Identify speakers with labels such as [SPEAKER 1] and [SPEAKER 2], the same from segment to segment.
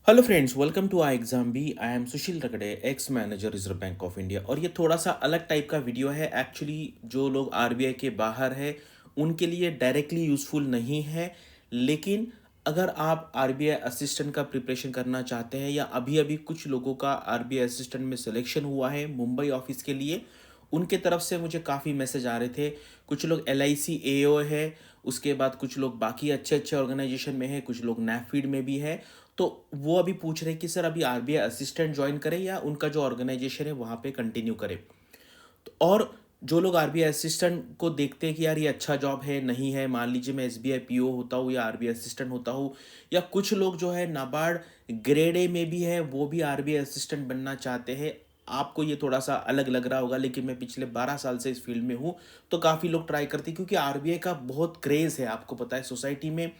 [SPEAKER 1] Hello friends, welcome to I exam B. I am Sushil Ragade, ex manager Reserve Bank of India. और ये थोड़ा सा अलग टाइप का वीडियो है। एक्चुअली जो लोग आरबीआई के बाहर है उनके लिए डायरेक्टली यूज़फुल नहीं है, लेकिन अगर आप आरबीआई असिस्टेंट का प्रिपरेशन करना चाहते हैं या अभी अभी कुछ लोगों का आरबीआई असिस्टेंट में सिलेक्शन हुआ है मुंबई ऑफिस के लिए, उनके तरफ से मुझे काफ़ी मैसेज आ रहे थे। कुछ लोग एल आई सी ए ओ है, उसके बाद कुछ लोग बाकी अच्छे अच्छे ऑर्गेनाइजेशन में है, कुछ लोग नैफीड में भी है। तो वो अभी पूछ रहे हैं कि सर अभी आरबीआई असिस्टेंट ज्वाइन करें या उनका जो ऑर्गेनाइजेशन है वहाँ पे कंटिन्यू करें। तो और जो लोग आरबीआई असिस्टेंट को देखते हैं कि यार ये अच्छा जॉब है नहीं है, मान लीजिए मैं एसबीआई पीओ होता हूँ या आरबीआई असिस्टेंट होता हूँ, या कुछ लोग जो है नाबार्ड ग्रेड ए में भी है वो भी आरबीआई असिस्टेंट बनना चाहते हैं। आपको ये थोड़ा सा अलग लग रहा होगा, लेकिन मैं पिछले 12 साल से इस फील्ड में हूँ। तो काफ़ी लोग ट्राई करते हैं क्योंकि आरबीआई का बहुत क्रेज़ है, आपको पता है सोसाइटी में।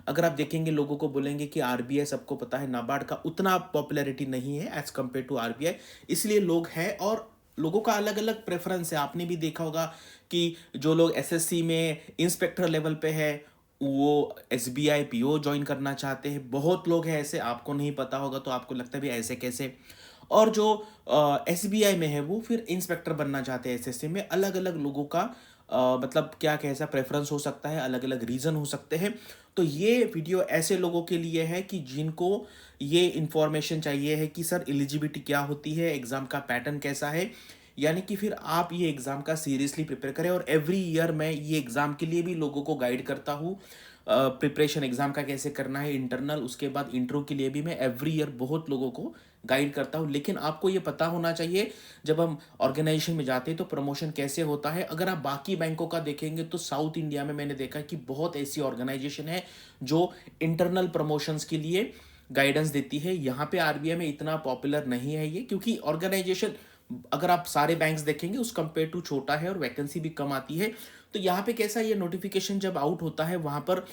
[SPEAKER 1] अगर आप देखेंगे लोगों को बोलेंगे कि आरबीआई, सबको पता है नाबार्ड का उतना पॉपुलैरिटी नहीं है एज कम्पेयर टू आरबीआई, इसलिए लोग हैं। और लोगों का अलग अलग प्रेफरेंस है। आपने भी देखा होगा कि जो लोग एसएससी में इंस्पेक्टर लेवल पे है वो एसबीआई पीओ ज्वाइन करना चाहते हैं। बहुत लोग हैं ऐसे, आपको नहीं पता होगा तो आपको लगता है भी ऐसे कैसे। और जो एसबीआई में है वो फिर इंस्पेक्टर बनना चाहते हैं एसएससी में। अलग अलग लोगों का मतलब क्या कैसा प्रेफरेंस हो सकता है, अलग अलग रीज़न हो सकते हैं। तो ये वीडियो ऐसे लोगों के लिए है कि जिनको ये इंफॉर्मेशन चाहिए है कि सर एलिजिबिलिटी क्या होती है, एग्ज़ाम का पैटर्न कैसा है, यानी कि फिर आप ये एग्ज़ाम का सीरियसली प्रिपेयर करें। और एवरी ईयर मैं ये एग्ज़ाम के लिए भी लोगों को गाइड करता हूँ। प्रिपरेशन एग्ज़ाम का कैसे करना है, इंटरनल, उसके बाद इंटरव्यू के लिए भी मैं एवरी ईयर बहुत लोगों को गाइड करता हूँ। लेकिन आपको ये पता होना चाहिए जब हम ऑर्गेनाइजेशन में जाते हैं तो प्रमोशन कैसे होता है। अगर आप बाकी बैंकों का देखेंगे तो साउथ इंडिया में मैंने देखा कि बहुत ऐसी ऑर्गेनाइजेशन है जो इंटरनल प्रमोशंस के लिए गाइडेंस देती है। यहाँ पे आरबीआई में इतना पॉपुलर नहीं है ये, क्योंकि ऑर्गेनाइजेशन अगर आप सारे बैंक्स देखेंगे उस कंपेयर टू छोटा है और वैकेंसी भी कम आती है। तो यहाँ पे कैसा, ये नोटिफिकेशन जब आउट होता है वहाँ पर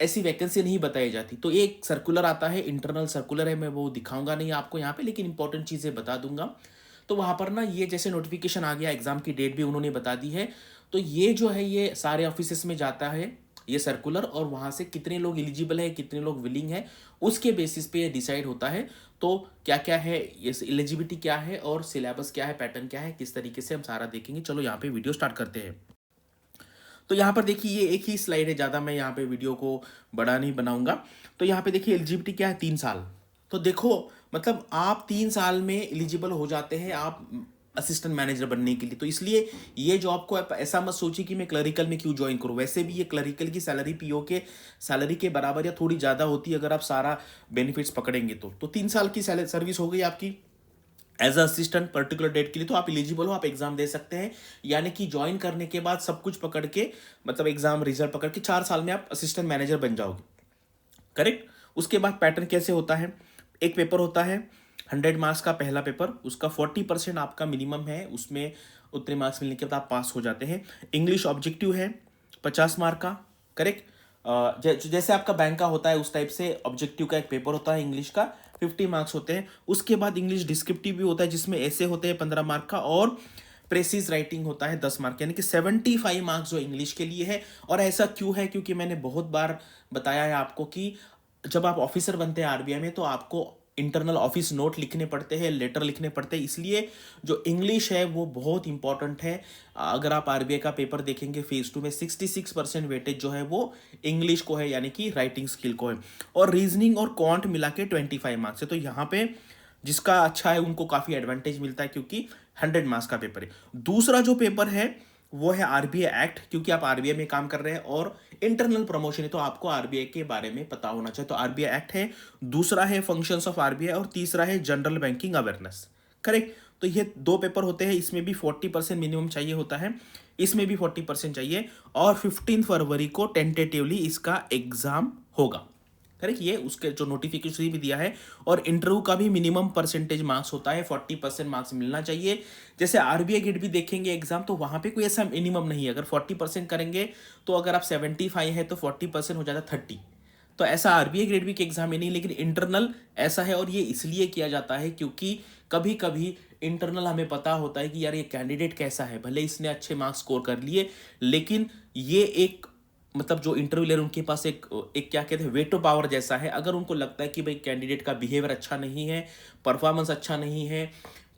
[SPEAKER 1] ऐसी वैकेंसी नहीं बताई जाती। तो एक सर्कुलर आता है, इंटरनल सर्कुलर है, मैं वो दिखाऊंगा नहीं आपको यहाँ पे, लेकिन इंपॉर्टेंट चीज़ें बता दूंगा। तो वहाँ पर ना ये जैसे नोटिफिकेशन आ गया, एग्जाम की डेट भी उन्होंने बता दी है। तो ये जो है ये सारे ऑफिसेस में जाता है ये सर्कुलर, और वहाँ से कितने लोग एलिजिबल है, कितने लोग विलिंग है, उसके बेसिस पे ये डिसाइड होता है। तो क्या क्या है, ये एलिजिबिलिटी क्या है और सिलेबस क्या है, पैटर्न क्या है, किस तरीके से हम सारा देखेंगे। चलो यहाँ पे वीडियो स्टार्ट करते हैं। तो यहाँ पर देखिए ये एक ही स्लाइड है, ज़्यादा मैं यहाँ पे वीडियो को बड़ा नहीं बनाऊंगा। तो यहाँ पे देखिए एलिजिबिलिटी क्या है, 3 साल। तो देखो मतलब आप 3 साल में एलिजिबल हो जाते हैं आप असिस्टेंट मैनेजर बनने के लिए। तो इसलिए ये जॉब को आप ऐसा मत सोचिए कि मैं क्लरिकल में क्यों ज्वाइन करूँ। वैसे भी ये क्लरिकल की सैलरी पीओ के सैलरी के बराबर या थोड़ी ज़्यादा होती है अगर आप सारा बेनिफिट्स पकड़ेंगे। तो 3 साल की सर्विस हो गई आपकी एज असिस्टेंट पर्टिकुलर डेट के लिए, तो आप एलिजिबल हो, आप एग्जाम दे सकते हैं। यानी कि ज्वाइन करने के बाद सब कुछ पकड़ के, मतलब एग्जाम रिजल्ट पकड़ के 4 साल में आप असिस्टेंट मैनेजर बन जाओगे। करेक्ट। उसके बाद पैटर्न कैसे होता है, एक पेपर होता है 100 मार्क्स का, पहला पेपर, उसका 40% आपका मिनिमम है, उसमें उतने मार्क्स मिलने के बाद आप पास हो जाते हैं। इंग्लिश ऑब्जेक्टिव है 50 मार्क का। करेक्ट। जैसे आपका बैंक का होता है उस टाइप से ऑब्जेक्टिव का एक पेपर होता है इंग्लिश का, 50 मार्क्स होते हैं। उसके बाद इंग्लिश डिस्क्रिप्टिव भी होता है जिसमें ऐसे होते हैं 15 मार्क का, और प्रेसिज राइटिंग होता है 10 मार्क, यानी कि 75 मार्क्स जो इंग्लिश के लिए है। और ऐसा क्यों है, क्योंकि मैंने बहुत बार बताया है आपको कि जब आप ऑफिसर बनते हैं आरबीआई में तो आपको इंटरनल ऑफिस नोट लिखने पड़ते हैं, लेटर लिखने पड़ते हैं, इसलिए जो इंग्लिश है वो बहुत इंपॉर्टेंट है। अगर आप आरबीआई का पेपर देखेंगे फेज 2 में 66% वेटेज जो है वो इंग्लिश को है, यानी कि राइटिंग स्किल को है। और रीजनिंग और क्वांट मिला के 25 मार्क्स है। तो यहाँ पे जिसका अच्छा है उनको काफ़ी एडवांटेज मिलता है क्योंकि 100 मार्क्स का पेपर है। दूसरा जो पेपर है वो है आरबीआई एक्ट, क्योंकि आप आरबीआई में काम कर रहे हैं और इंटरनल प्रमोशन है तो आपको आरबीआई के बारे में पता होना चाहिए। तो आरबीआई एक्ट है, दूसरा है फंक्शंस ऑफ आरबीआई, और तीसरा है जनरल बैंकिंग अवेयरनेस। करेक्ट। तो ये 2 पेपर होते हैं, इसमें भी 40% मिनिमम चाहिए होता है, इसमें भी 40% चाहिए। और 15 फरवरी को टेंटेटिवली इसका एग्जाम होगा। करेक्ट। ये उसके जो नोटिफिकेशन भी दिया है। और इंटरव्यू का भी मिनिमम परसेंटेज मार्क्स होता है, 40% मार्क्स मिलना चाहिए। जैसे आरबीआई गेट भी देखेंगे एग्जाम, तो वहां पे कोई ऐसा मिनिमम नहीं है। अगर 40% करेंगे तो अगर आप 75 है तो 40% हो जाता है 30। तो ऐसा आरबीआई ग्रेड बी के एग्जाम में नहीं, लेकिन इंटरनल ऐसा है। और ये इसलिए किया जाता है क्योंकि कभी कभी इंटरनल हमें पता होता है कि यार ये कैंडिडेट कैसा है, भले इसने अच्छे मार्क्स स्कोर कर लिए, लेकिन ये एक मतलब जो इंटरव्यू ले रहे हैं उनके पास एक एक क्या कहते हैं वेटो पावर जैसा है। अगर उनको लगता है कि भाई कैंडिडेट का बिहेवियर अच्छा नहीं है, परफॉर्मेंस अच्छा नहीं है,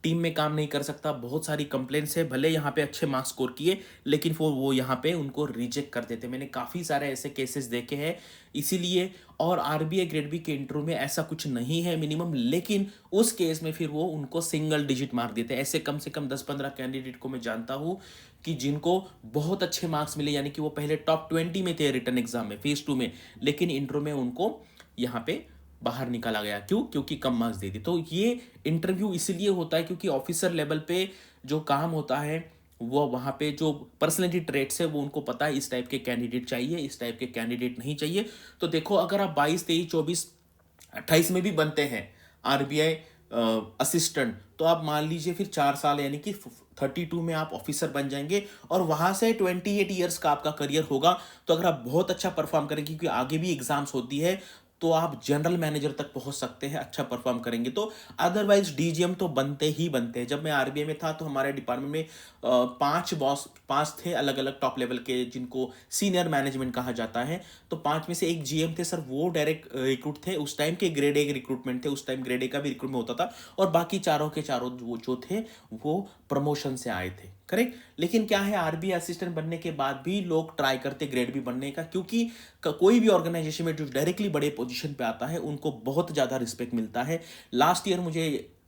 [SPEAKER 1] टीम में काम नहीं कर सकता, बहुत सारी कंप्लेंट्स है, भले यहाँ पे अच्छे मार्क्स स्कोर किए लेकिन वो यहाँ पे उनको रिजेक्ट कर देते। मैंने काफ़ी सारे ऐसे केसेस देखे हैं। इसीलिए और आरबीआई ग्रेड बी के इंटरव्यू में ऐसा कुछ नहीं है मिनिमम, लेकिन उस केस में फिर वो उनको सिंगल डिजिट मार्क देते हैं। ऐसे कम से कम 10-15 कैंडिडेट को मैं जानता हूँ कि जिनको बहुत अच्छे मार्क्स मिले, यानी कि वो पहले टॉप 20 में थे रिटर्न एग्जाम में फेज 2 में, लेकिन इंटरव्यू में उनको यहाँ पे बाहर निकाला गया। क्यों? क्योंकि कम मार्क्स दे दिए। तो ये इंटरव्यू इसलिए होता है क्योंकि ऑफिसर लेवल पे जो काम होता है वो वहाँ पे जो पर्सनैलिटी ट्रेट्स है वो उनको पता है इस टाइप के कैंडिडेट चाहिए, इस टाइप के कैंडिडेट नहीं चाहिए। तो देखो अगर आप 22, 23, 24, 28 में भी बनते हैं आरबीआई असिस्टेंट, तो आप मान लीजिए फिर 4 साल यानी कि 32 में आप ऑफिसर बन जाएंगे और वहां से 28 ईयर्स का आपका करियर होगा। तो अगर आप बहुत अच्छा परफॉर्म करेंगे, क्योंकि आगे भी एग्जाम्स होती है, तो आप जनरल मैनेजर तक पहुंच सकते हैं अच्छा परफॉर्म करेंगे तो। अदरवाइज डीजीएम तो बनते ही बनते हैं। जब मैं आरबीआई में था तो हमारे डिपार्टमेंट में 5 थे अलग अलग टॉप लेवल के, जिनको सीनियर मैनेजमेंट कहा जाता है। तो 5 में से एक जीएम थे सर, वो डायरेक्ट रिक्रूट थे। उस टाइम के ग्रेड ए रिक्रूटमेंट थे, उस टाइम ग्रेड ए का भी रिक्रूटमेंट होता था, और बाकी चारों के चारों जो थे वो प्रमोशन से आए थे। करेक्ट। लेकिन क्या है, आरबीआई असिस्टेंट बनने के बाद भी लोग ट्राई करते ग्रेड बी बनने का, क्योंकि कोई भी ऑर्गेनाइजेशन में जो डायरेक्टली बड़े पोजीशन पे आता है उनको बहुत ज़्यादा रिस्पेक्ट मिलता है। लास्ट ईयर मुझे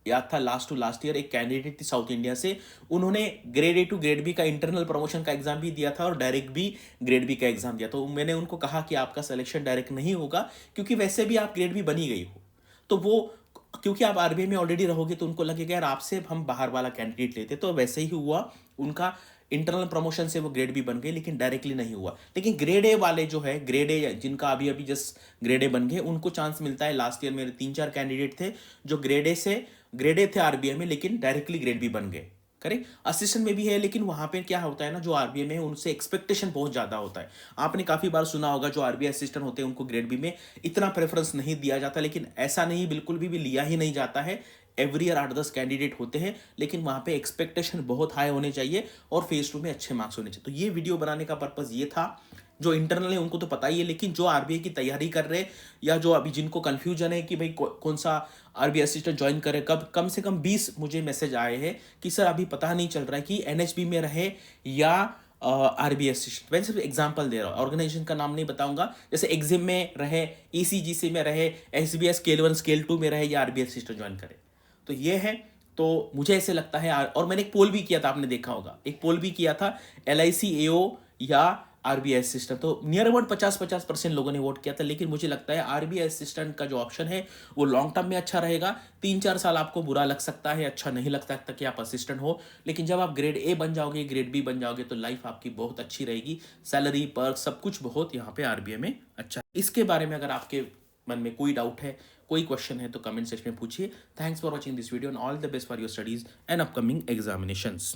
[SPEAKER 1] याद था, लास्ट टू लास्ट ईयर एक कैंडिडेट थी साउथ इंडिया से, उन्होंने grade A to grade B का इंटरनल प्रमोशन का एग्जाम भी दिया था और डायरेक्ट भी ग्रेड बी का एग्जाम दिया। तो मैंने उनको कहा कि आपका सिलेक्शन डायरेक्ट नहीं होगा, क्योंकि वैसे भी आप ग्रेड बी बनी गई हो। तो वो, क्योंकि आप आरबीआई में ऑलरेडी रहोगे तो उनको लगेगा यार आपसे हम बाहर वाला कैंडिडेट लेते। तो वैसे ही हुआ, उनका इंटरनल प्रमोशन से वो ग्रेड बी बन गए, लेकिन डायरेक्टली नहीं हुआ। लेकिन ग्रेड ए वाले जो है, ग्रेड ए जिनका अभी अभी जस्ट ग्रेड ए बन गए, उनको चांस मिलता है। लास्ट ईयर मेरे 3-4 कैंडिडेट थे जो ग्रेड ए थे आरबीआई में, लेकिन डायरेक्टली ग्रेड बी बन गए। करेक्ट। असिस्टेंट में भी है, लेकिन वहां पे क्या होता है ना, जो आरबीआई में है उनसे एक्सपेक्टेशन बहुत ज्यादा होता है। आपने काफी बार सुना होगा जो आरबीआई असिस्टेंट होते हैं उनको ग्रेड बी में इतना प्रेफरेंस नहीं दिया जाता, लेकिन ऐसा नहीं, बिल्कुल भी लिया ही नहीं जाता है। एवरी ईयर 8-10 कैंडिडेट होते हैं, लेकिन वहां पे एक्सपेक्टेशन बहुत हाई होने चाहिए और फेज 2 में अच्छे मार्क्स होने चाहिए। तो ये वीडियो बनाने का पर्पज ये था। जो इंटरनल है उनको तो पता ही है, लेकिन जो आरबीआई की तैयारी कर रहे, या जो अभी जिनको कंफ्यूजन है कि भाई कौन सा आरबीआई असिस्टेंट ज्वाइन करे कब, कम से कम 20 मुझे मैसेज आए हैं कि सर अभी पता नहीं चल रहा है कि एनएचबी में रहे या आरबीआई असिस्टेंट। मैं सिर्फ एग्जांपल दे रहा हूँ, ऑर्गेनाइजेशन का नाम नहीं बताऊंगा। जैसे एग्जिम में रहे, ईसीजीसी में रहे, एसबीआई स्केल 1 स्केल 2 में रहे, या आरबीआई असिस्टेंट ज्वाइन करे। तो ये है। तो मुझे ऐसे लगता है, और मैंने एक पोल भी किया था, आपने देखा होगा, एक पोल भी किया था एलआईसी एओ या आरबीआई असिस्टेंट, तो नियर अबाउट 50-50% लोगों ने वोट किया था। लेकिन मुझे लगता है आरबीआई असिस्टेंट का जो ऑप्शन है वो लॉन्ग टर्म में अच्छा रहेगा। 3-4 साल आपको बुरा लग सकता है, अच्छा नहीं लग सकता कि आप असिस्टेंट हो, लेकिन जब आप ग्रेड ए बन जाओगे, ग्रेड बी बन जाओगे, तो लाइफ आपकी बहुत अच्छी रहेगी। सैलरी पर्क सब कुछ बहुत यहाँ पे आरबीआई में अच्छा है। इसके बारे में अगर आपके मन में कोई डाउट है, कोई क्वेश्चन है, तो कमेंट सेक्शन में पूछिए। Thanks for watching this video and all the best for your studies and upcoming examinations.